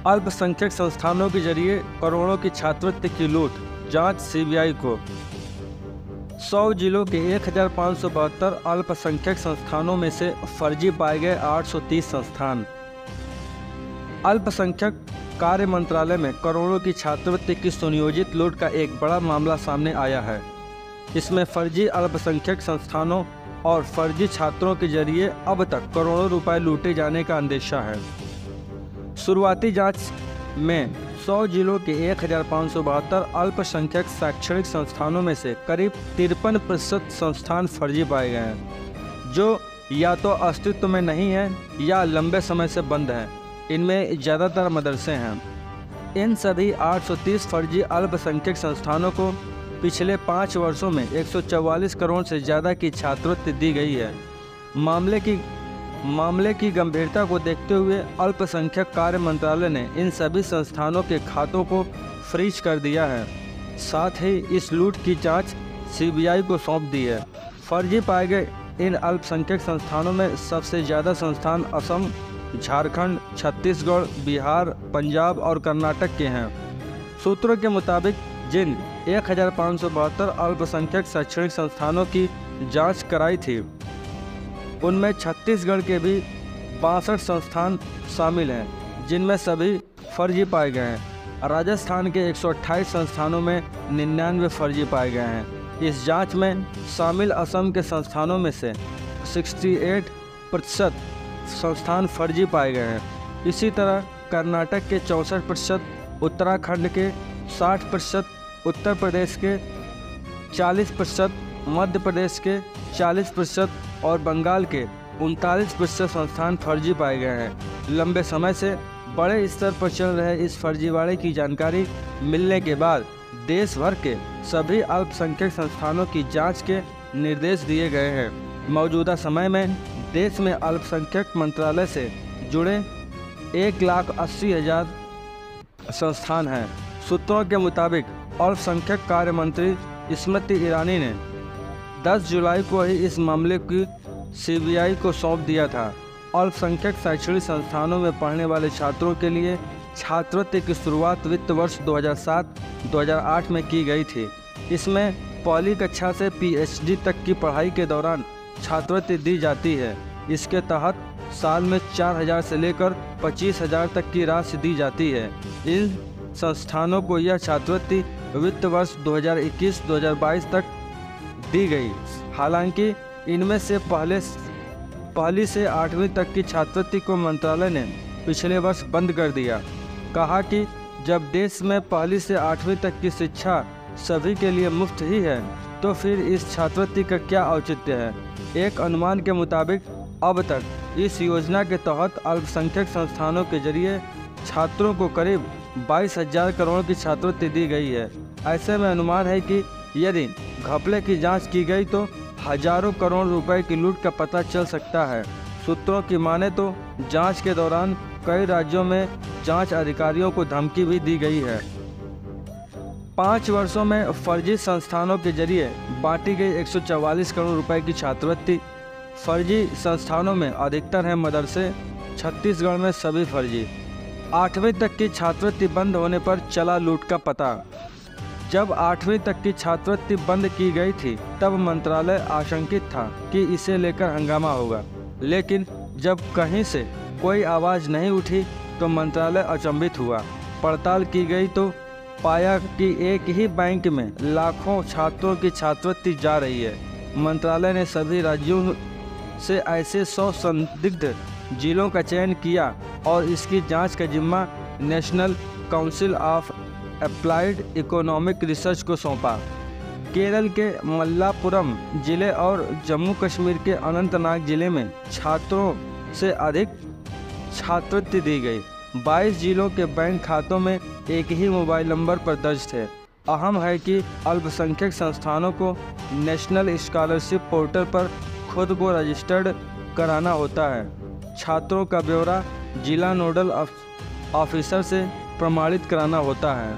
अल्पसंख्यक संस्थानों के जरिए करोड़ों की छात्रवृत्ति की लूट, जांच सीबीआई को। 100 जिलों के 1572 अल्पसंख्यक संस्थानों में से फर्जी पाए गए 830 संस्थान। अल्पसंख्यक कार्य मंत्रालय में करोड़ों की छात्रवृत्ति की सुनियोजित लूट का एक बड़ा मामला सामने आया है। इसमें फर्जी अल्पसंख्यक संस्थानों और फर्जी छात्रों के जरिए अब तक करोड़ों रुपए लूटे जाने का अंदेशा है। शुरुआती जांच में 100 जिलों के 1572 अल्पसंख्यक शैक्षणिक संस्थानों में से करीब 53% संस्थान फर्जी पाए गए हैं, जो या तो अस्तित्व में नहीं है या लंबे समय से बंद हैं। इनमें ज़्यादातर मदरसे हैं। इन सभी 830 फर्जी अल्पसंख्यक संस्थानों को पिछले 5 वर्षों में 144 करोड़ से ज़्यादा की छात्रवृत्ति दी गई है। मामले की गंभीरता को देखते हुए अल्पसंख्यक कार्य मंत्रालय ने इन सभी संस्थानों के खातों को फ्रीज कर दिया है। साथ ही इस लूट की जांच सीबीआई को सौंप दी है। फर्जी पाए गए इन अल्पसंख्यक संस्थानों में सबसे ज़्यादा संस्थान असम, झारखंड, छत्तीसगढ़, बिहार, पंजाब और कर्नाटक के हैं। सूत्रों के मुताबिक जिन 1572 अल्पसंख्यक शैक्षणिक संस्थानों की जांच कराई थी, उनमें छत्तीसगढ़ के भी 62 संस्थान शामिल हैं, जिनमें सभी फर्जी पाए गए हैं। राजस्थान के 128 संस्थानों में 99 फर्जी पाए गए हैं। इस जांच में शामिल असम के संस्थानों में से 68% संस्थान फर्जी पाए गए हैं। इसी तरह कर्नाटक के 64%, उत्तराखंड के 60%, उत्तर प्रदेश के 40%, मध्य प्रदेश के 40% और बंगाल के 39% संस्थान फर्जी पाए गए हैं। लंबे समय से बड़े स्तर पर चल रहे इस फर्जीवाड़े की जानकारी मिलने के बाद देश भर के सभी अल्पसंख्यक संस्थानों की जांच के निर्देश दिए गए हैं। मौजूदा समय में देश में अल्पसंख्यक मंत्रालय से जुड़े 1,80,000 संस्थान हैं। सूत्रों के मुताबिक अल्पसंख्यक कार्य मंत्री स्मृति ईरानी ने 10 जुलाई को ही इस मामले की सीबीआई को सौंप दिया था। अल्पसंख्यक शैक्षणिक संस्थानों में पढ़ने वाले छात्रों के लिए छात्रवृत्ति की शुरुआत वित्त वर्ष 2007-2008 में की गई थी। इसमें पहली कक्षा से पीएचडी तक की पढ़ाई के दौरान छात्रवृत्ति दी जाती है। इसके तहत साल में 4,000 से लेकर 25,000 तक की राशि दी जाती है। इन संस्थानों को यह छात्रवृत्ति वित्त वर्ष 2021-2022 तक दी गई। हालांकि इनमें से पहली से 8वीं तक की छात्रवृत्ति को मंत्रालय ने पिछले वर्ष बंद कर दिया। कहा कि जब देश में पहली से 8वीं तक की शिक्षा सभी के लिए मुफ्त ही है, तो फिर इस छात्रवृत्ति का क्या औचित्य है। एक अनुमान के मुताबिक अब तक इस योजना के तहत अल्पसंख्यक संस्थानों के जरिए छात्रों को करीब 22,000 करोड़ की छात्रवृत्ति दी गई है। ऐसे में अनुमान है कि यदि घपले की जांच की गई तो हजारों करोड़ रुपए की लूट का पता चल सकता है। सूत्रों की माने तो जांच के दौरान कई राज्यों में जांच अधिकारियों को धमकी भी दी गई है। 5 वर्षों में फर्जी संस्थानों के जरिए बांटी गई 144 करोड़ रुपए की छात्रवृत्ति। फर्जी संस्थानों में अधिकतर हैं मदरसे। छत्तीसगढ़ में सभी फर्जी। 8वीं तक की छात्रवृत्ति बंद होने पर चला लूट का पता। जब 8वीं तक की छात्रवृत्ति बंद की गई थी, तब मंत्रालय आशंकित था कि इसे लेकर हंगामा होगा, लेकिन जब कहीं से कोई आवाज़ नहीं उठी तो मंत्रालय अचंभित हुआ। पड़ताल की गई तो पाया कि एक ही बैंक में लाखों छात्रों की छात्रवृत्ति जा रही है। मंत्रालय ने सभी राज्यों से ऐसे 100 संदिग्ध जिलों का चयन किया और इसकी जांच का जिम्मा national council of applied economic research को सौंपा। केरल के मल्लापुरम जिले और जम्मू कश्मीर के अनंतनाग जिले में छात्रों से अधिक छात्रवृत्ति दी गई। 22 जिलों के बैंक खातों में एक ही मोबाइल नंबर पर दर्ज थे। अहम है कि अल्पसंख्यक संस्थानों को नेशनल स्कॉलरशिप पोर्टल पर खुद को रजिस्टर्ड कराना होता है। छात्रों का ब्यौरा जिला नोडल ऑफिसर से प्रमाणित कराना होता है।